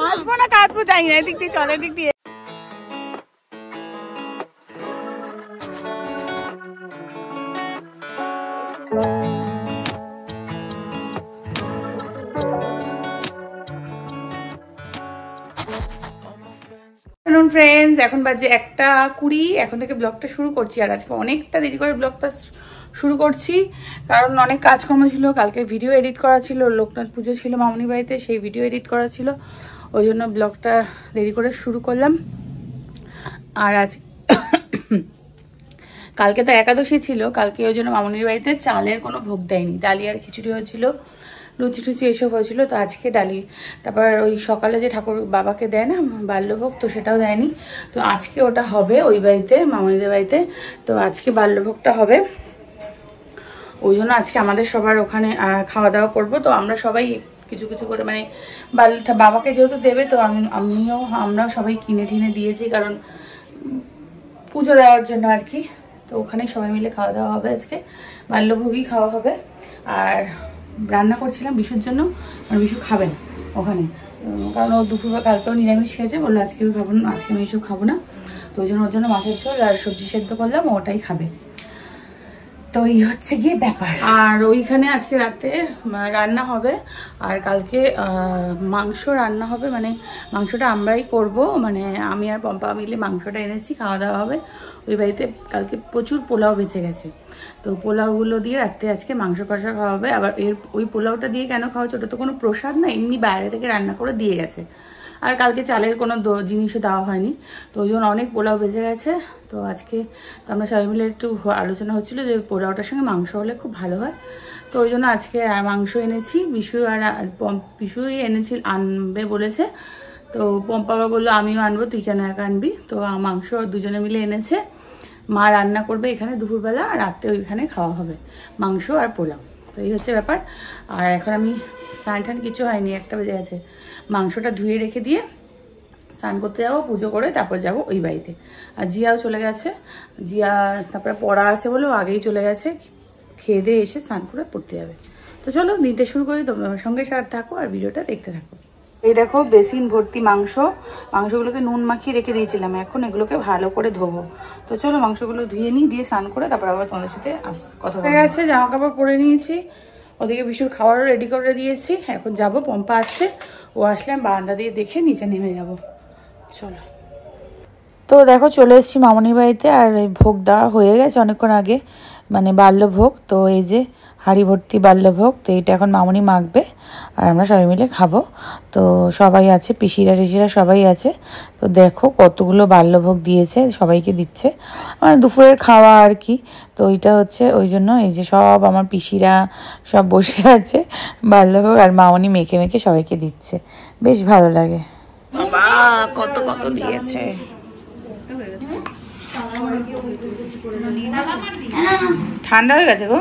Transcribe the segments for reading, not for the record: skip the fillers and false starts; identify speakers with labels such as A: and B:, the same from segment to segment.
A: হাসবো না কাঁদবো যাই না, এদিক দিয়ে চলে, এদিক দিয়ে। ফ্রেন্ডস, এখন বাজে 1:20। এখন থেকে ব্লগটা শুরু করছি। আর আজকে অনেকটা দেরি করে ব্লগটা শুরু করছি, কারণ অনেক কাজকর্ম ছিল। কালকে ভিডিও এডিট করা ছিল, লোকনাথ পুজো ছিল মামনির বাড়িতে, সেই ভিডিও এডিট করা ছিল, ওই জন্য ব্লগটা দেরি করে শুরু করলাম। আর আজ কালকে তো একাদশী ছিল, কালকে ওই জন্য মামনির বাড়িতে চালের কোনো ভোগ দেয়নি, ডালি আর খিচুড়ি হয়েছিল, লুচি টুচি এসব হয়েছিল। তো আজকে ডালি, তারপর ওই সকালে যে ঠাকুর বাবাকে দেয় না বাল্যভোগ, তো সেটাও দেয়নি। তো আজকে ওটা হবে ওই বাড়িতে, মামনিদের বাড়িতে। তো আজকে বাল্যভোগটা হবে, ওই জন্য আজকে আমাদের সবার ওখানে খাওয়া দাওয়া করবো। তো আমরা সবাই কিছু কিছু করে, মানে বাবাকে যেহেতু দেবে, তো আমরাও সবাই কিনে টিনে দিয়েছি, কারণ পুজো দেওয়ার জন্য আর কি। তো ওখানে সবাই মিলে খাওয়া দাওয়া হবে, আজকে বাল্যভোগই খাওয়া হবে। আর রান্না করছিলাম বিশুর জন্য, আর বিশু খাবেন ওখানে, কারণ ও দুপুরবেলা কালকেও নিরামিষ খেয়েছে, বললো আজকেও খাবো না, আজকে আমি এসব খাবো না। তো ওই জন্য ওর জন্য মাছের ঝোল আর সবজি সেদ্ধ করলাম, ওটাই খাবে। তো এই হচ্ছে গিয়ে ব্যাপার। আর ওইখানে আজকে রাতে রান্না হবে, আর কালকে মাংস রান্না হবে, মানে মাংসটা আমরাই করব, মানে আমি আর পম্পা মিলে মাংসটা এনেছি, খাওয়া দাওয়া হবে ওই বাড়িতে। কালকে প্রচুর পোলাও বেঁচে গেছে, তো পোলাওগুলো দিয়ে রাত্রে আজকে মাংস কষা খাওয়া হবে। আবার ওই পোলাওটা দিয়ে কেন খাওয়া হচ্ছে, ওটা তো কোনো প্রসাদ না, এমনি বাইরে থেকে রান্না করে দিয়ে গেছে। আর কালকে চালের কোনো জিনিসও দেওয়া হয়নি, তো ওই জন্য অনেক পোলাও বেঁচে গেছে। তো আজকে তো আমরা সবাই মিলে একটু আলোচনা হচ্ছিলো যে পোলাওটার সঙ্গে মাংস হলে খুব ভালো হয়। তো ওই জন্য আজকে মাংস এনেছি, বিশুই এনেছি, আনবে বলেছে। তো পম্পাবা বললো আমিও আনবো, তুই কেন একা আনবি। তো মাংস দুজনে মিলে এনেছে, মা রান্না করবে এখানে দুপুরবেলা, আর রাতে ওইখানে খাওয়া হবে মাংস আর পোলাও। তো এই হচ্ছে ব্যাপার। আর এখন আমি স্নান টান কিছু হয়নি, 1টা বেজে গেছে। মাংসটা ধুয়ে রেখে দিয়ে স্নান করতে যাবো, পুজো করে তারপর যাব ওই বাড়িতে। আর জিয়াও চলে গেছে, জিয়া তারপরে পড়া আছে বলে আগেই চলে গেছে, খেয়ে দিয়ে এসে স্নান করে পড়তে যাবে। তো চলো দিনটা শুরু করি, তোমরা আমার সঙ্গে সাথে থাকো আর ভিডিওটা দেখতে থাকো। এই দেখো বেসিন ভর্তি মাংসগুলোকে নুন মাখিয়ে রেখে দিয়েছিলাম, এখন এগুলোকে ভালো করে ধোবো। তো চলো মাংসগুলো ধুয়ে নিই, দিয়ে স্নান করে তারপর আবার তোমাদের সাথে কথা হয়ে গেছে। জামা কাপড় পরে নিয়েছি, ওদিকে বিশুর খাবারও রেডি করে দিয়েছি। এখন যাব, পম্পা আসছে, ও আসলে আমি বারান্দা দিয়ে দেখে নিচে নেমে যাব। চলো। তো দেখো চলে এসেছি মামনির বাড়িতে, আর এই ভোগ দেওয়া হয়ে গেছে অনেকক্ষণ আগে, মানে বাল্যভোগ। তো এই যে হাঁড়ি ভর্তি বাল্যভোগ, তো এইটা এখন মামনি মাখবে আর আমরা সবাই মিলে খাবো। তো সবাই আছে, পিসিরা টিসিরা সবাই আছে। তো দেখো কতগুলো বাল্যভোগ দিয়েছে, সবাইকে দিচ্ছে, মানে দুপুরের খাওয়া আর কি। তো ওইটা হচ্ছে, ওই জন্য এই যে সব আমার পিসিরা সব বসে আছে, বাল্যভোগ আর মামনি মেখে মেখে সবাইকে দিচ্ছে, বেশ ভালো লাগে। বাবা কত কত দিয়েছে। ঠান্ডা হয়ে গেছে গো।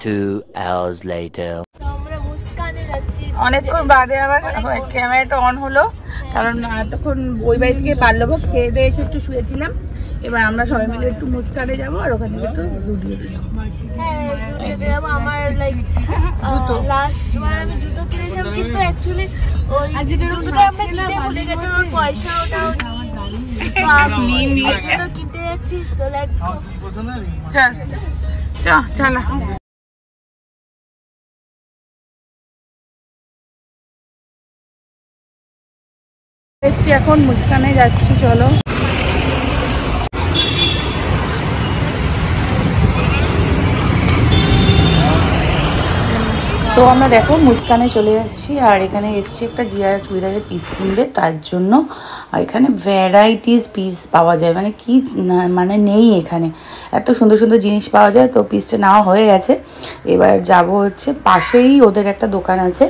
B: 2 hours later.
A: অনেকক্ষণ বাদে আবার ক্যামেরাটা অন হলো, কারণ এতক্ষণ ওই বাড়ি থেকে বাল্যভোগ খেয়ে দিয়ে এসে একটু শুয়েছিলাম। এবার আমরা সবাই মিলে একটু মুস্কানে যাবো, আর ওখানে একটু জুডিওতে যাবো। আমার লাইক লাস্টবার আমি জুতো কিনেছিলাম, কিন্তু অ্যাকচুয়ালি ওই জুতোটা আমরা কিনতে ভুলে গেছি, আমার পয়সা ওটাও তো আমি জুতো কিনতে যাচ্ছি। সো লেটস গো, চল এখন মুস্কানে যাচ্ছি, চলো। তো তো আমরা দেখো মুস্কানে চলে এসেছি, আর এখানে এসেছি একটা জিয়ার চুড়িদারের পিস কিনবে তার জন্য। আর এখানে ভ্যারাইটিস পিস পাওয়া যায়, মানে কি মানে নেই এখানে, এত সুন্দর সুন্দর জিনিস পাওয়া যায়। তো পিসটা নেওয়া হয়ে গেছে, এবার যাব হচ্ছে পাশেই ওদের একটা দোকান আছে,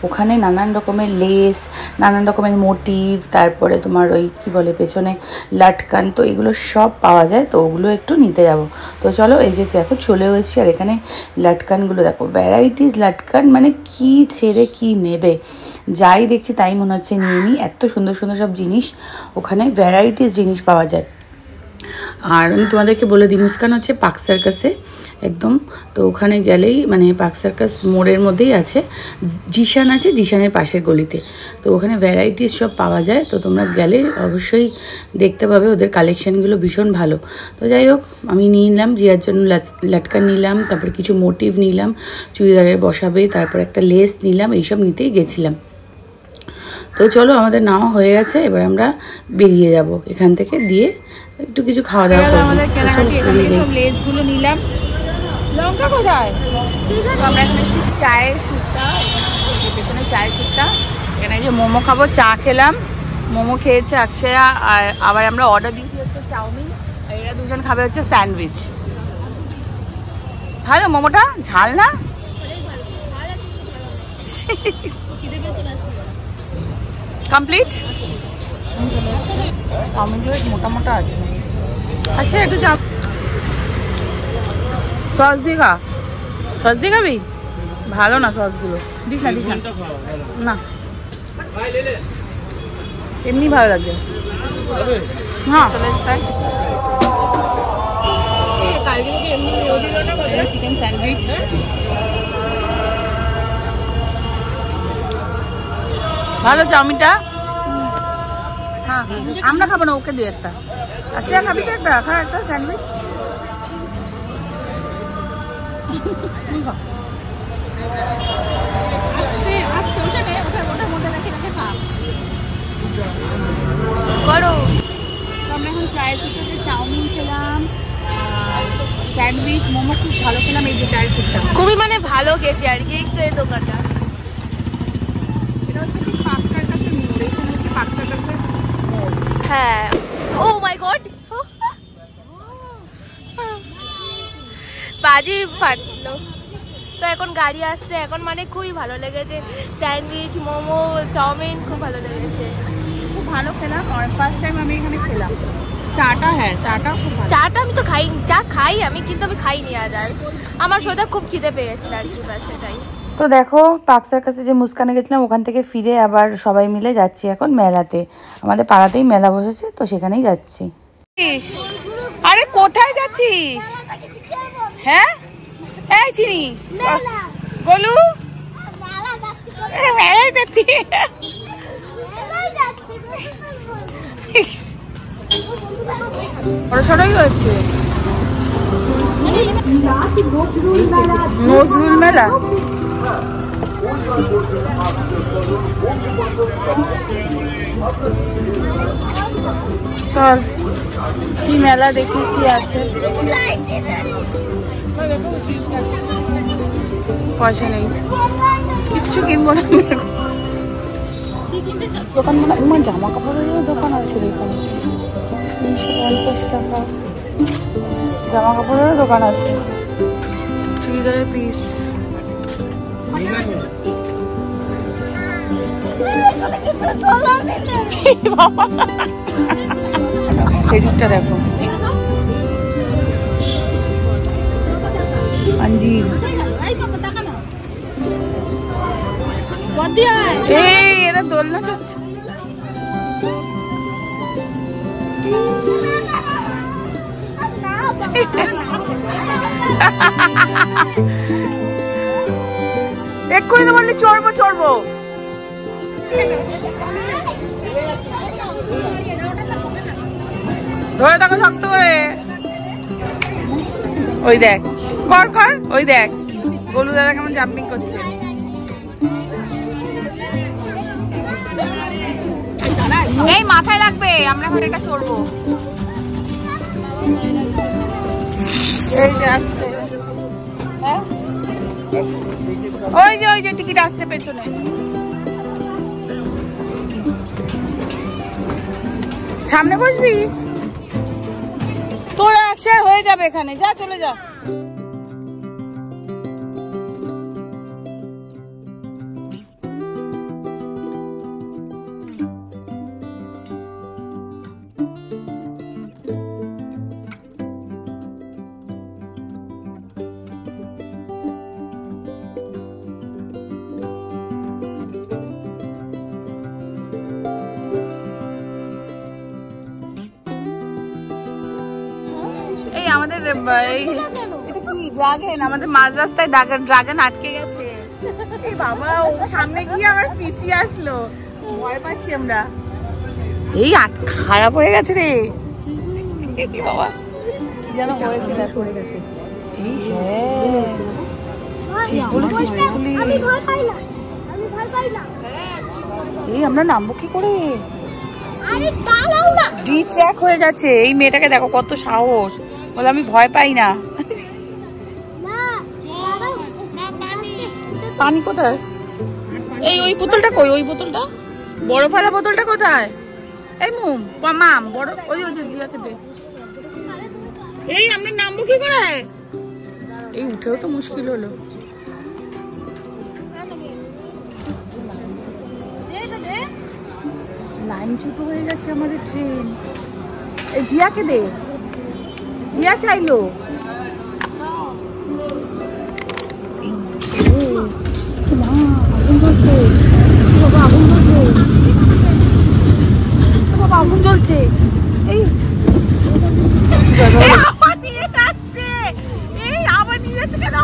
A: ওখানে নানান রকমের লেস, নানান রকমের মোটিভ, তারপরে তোমার ওই কী বলে পেছনে লাটকান, তো এগুলো সব পাওয়া যায়। তো ওগুলো একটু নিতে যাব। তো চলো, এই যে দেখো চলেও এসেছি, আর এখানে লাটকানগুলো দেখো, ভ্যারাইটিস লাটকান, মানে কি ছেড়ে কি নেবে, যাই দেখছি তাই মনে হচ্ছে নিয়ে নিই। এত সুন্দর সুন্দর সব জিনিস, ওখানে ভ্যারাইটিস জিনিস পাওয়া যায়। আর আমি তোমাদেরকে বলে দিই, মুস্কান হচ্ছে পার্ক সার্কাসে একদম। তো ওখানে গেলেই মানে পার্ক সার্কাস মোড়ের মধ্যেই আছে, জিশান আছে, জিশানের পাশের গলিতে। তো ওখানে ভ্যারাইটিস সব পাওয়া যায়, তো তোমরা গেলে অবশ্যই দেখতে পাবে, ওদের কালেকশানগুলো ভীষণ ভালো। তো যাই হোক, আমি নিয়ে নিলাম জিয়ার জন্য লাটকান নিলাম, তারপরে কিছু মোটিভ নিলাম চুড়িদারের বসাবে, তারপর একটা লেস নিলাম, এইসব নিতেই গেছিলাম। তো চলো, আমাদের নেওয়া হয়ে গেছে, এবার আমরা বেরিয়ে যাব এখান থেকে, দিয়ে একটু কিছু খাওয়া দাওয়া করবো। আমাদের কেনাকাটি এখানে সব লেসগুলো নিলাম। লঙ্কা কোথায়? তো আমরা এখানে চায়ের সুট্টা, পেছনে চায়ের সুট্টা, এখানে যে মোমো খাবো, চা খেলাম, মোমো খেয়েছে অক্ষয়া, আর আবার আমরা অর্ডার দিয়েছি হচ্ছে চাউমিন, আর এরা দুজন খাবে হচ্ছে স্যান্ডউইচ। ভালো মোমোটা, ঝাল না? কমপ্লিট। চাউমিনগুলো মোটা মোটা আছে, আচ্ছা একটু সস দিয়ে খা, সস দিয়ে খাবি? ভালো না সসগুলো, দিস না দিস না, এমনি ভালো লাগছে। হ্যাঁ চিকেন স্যান্ডউইচ, ভালো চাউমিনটা। হ্যাঁ আমরা খাবো না, ওকে দিয়ে একটা। আচ্ছা খাবি তো একটা, খা একটা স্যান্ডউইচ। করো। আমরা এখন চায়ের সুটে চাউমিন খেলাম, স্যান্ডউইচ, মোমো খুব ভালো খেলাম। এই যে চায়ের সুটটা
C: খুবই মানে ভালো গেছে আর কি, তো এই দোকানটা
A: এটা হচ্ছে কি পার্ক সার্কাসের মোড়, এখানে হচ্ছে পার্ক সার্কাসের মোড়।
C: হ্যাঁ, ও মাই গড, বাজি ফাটলো। তো এখন গাড়ি আসছে, এখন মানে খুবই ভালো লেগেছে, স্যান্ডউইচ, মোমো, চাউমিন খুব ভালো লেগেছে,
A: খুব ভালো খেলাম। আর ফার্স্ট টাইম আমি এখানে খেলাম চাটা। হ্যাঁ চাটা খুব ভালো।
C: চাটা আমি তো খাই, চা খাই আমি, কিন্তু আমি খাইনি আজ, আর আমার সোজা খুব খিদে পেয়েছিল আর কি, ব্যাস এটাই।
A: তো দেখো, পার্ক সার্কাসে যে মুস্কানে গেছিলাম, ওখান থেকে ফিরে আবার সবাই মিলে যাচ্ছি এখন মেলাতে। আমাদের পাড়াতেই মেলা বসেছে, তো সেখানেই যাচ্ছি। আরে কোথায় যাচ্ছিস? হ্যাঁ এই চিনি বলু, মেলায় যাচ্ছি। বড়সড়ই হয়েছে নজরুল মেলা। চল কি মেলা দেখি কি আছে। পয়সা নেই, কিচ্ছু কিনবো না। দোকান মানে আমার জামা কাপড়েরও দোকান আছে এখানে, 350 টাকা জামা কাপড়েরও দোকান আছে, চুড়িদারের পিস। এদিকটা দেখো, अंजीर। এরা দোলনা চলছে। এক্ষুনি তো বললি চড়বো চড়বো। ধরে থাকো শক্ত করে। ওই দেখ, কর কর, ওই দেখ গোলু দাদা কেমন জাম্পিং করছে। এই মাথায় লাগবে, আমরা এখন এটা চড়বো। এই যে আসছে, হ্যাঁ ওই যে টিকিট আসছে পেছনে। সামনে বসবি, তোর একশো হয়ে যাবে এখানে, যা চলে যা। এই আমাদের এটা কি ড্রাগন, আমাদের মাঝ রাস্তায় ড্রাগন আটকে গেছে। এই বাবা, ও সামনে গিয়ে আবার পিছিয়ে আসলো, ভয় পাচ্ছি আমরা। এই খারাপ হয়ে গেছে রে বাবা, যেন হয়েছে না, সরে গেছে। এই আমরা নামবো কি করে? ডিপ ট্র্যাক হয়ে গেছে। এই মেয়েটাকে দেখো কত সাহস, বলে আমি ভয় পাই না। পানি কোথায়? এই ওই বোতলটা কই? ওই বোতলটা, বরফ ফেলা বোতলটা কোথায়? এই মাম বড় ওই যে জিয়াকে দে। এই আমরা নামবো কি করে? এই উঠেও তো মুশকিল হলো। লাইনচ্যুত হয়ে গেছে আমাদের ট্রেন। এই জিয়াকে দে, জিয়া চাইলো। আগুন জ্বলছে বাবা, আগুন জ্বলছে বাবা, আগুন জ্বলছে। এই আবার নিয়ে যাচ্ছে, এই আবার নিয়ে যাচ্ছে কেন?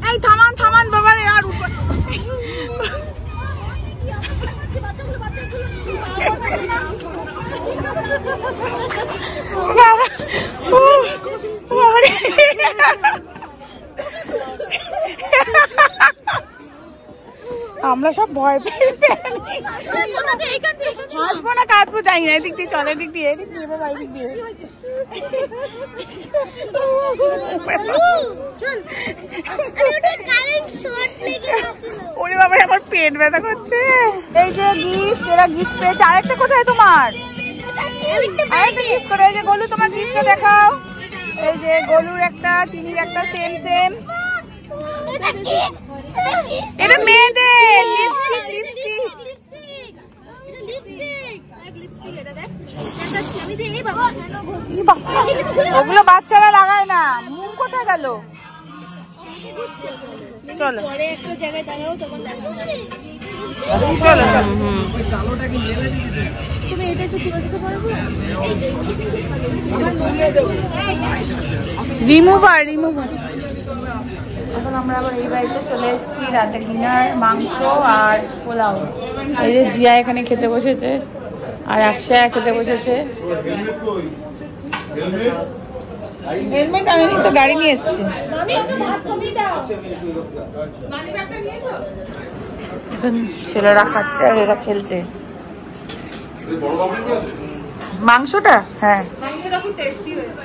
A: এই থামান থামান বাবা রে, আর আমরা সব ভয় পেয়ে হাসবো না, কাঁদবো, যাই না। এদিক দিয়ে চলে, এদিক দিয়ে, এদিক দিয়ে বাবা, এদিক দিয়ে। ওরে বাবা, আমার পেট ব্যথা করছে। এই যে গিফট, এরা গিফট পেয়েছে। আরেকটা কোথায় তোমার? আরেকটা গিফট করে। এই যে গোলু, তোমার গিফটটা দেখাও। এই যে গোলুর একটা, চিনির একটা, সেম সেম। এটা মেয়েদের লিপস্টিক, লিপস্টিক। ওগুলো বাচ্চারা লাগায় না। মুখ কোথায় গেল? চলো চলো চলো। Remover, remover. এখন আমরা আবার এই বাড়িতে চলে এসেছি। রাতে ডিনার মাংস আর পোলাও। এই যে জিয়া এখানে খেতে বসেছে, আর একশায়া খেতে বসেছে। হেলমেট আনেনি তো, গাড়ি নিয়ে এসছে। ছেলেরা খাচ্ছে আর এরা খেলছে। মাংসটা, হ্যাঁ মাংসটা খুব টেস্টি হয়েছে।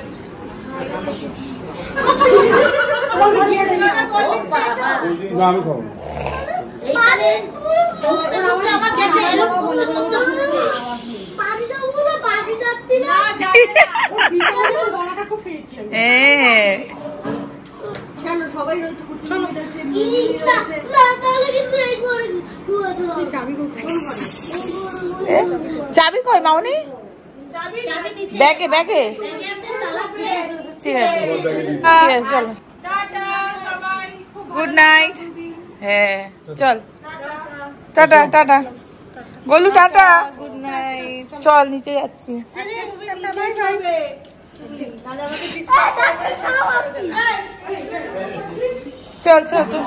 A: চাবি কই মাউনি? ব্যাগে, ব্যাগে। ঠিক আছে, চলো, গুড নাইট। হ্যাঁ চল, tata tata. Golu tata, good night. চল নিচে যাচ্ছি। চল চল চল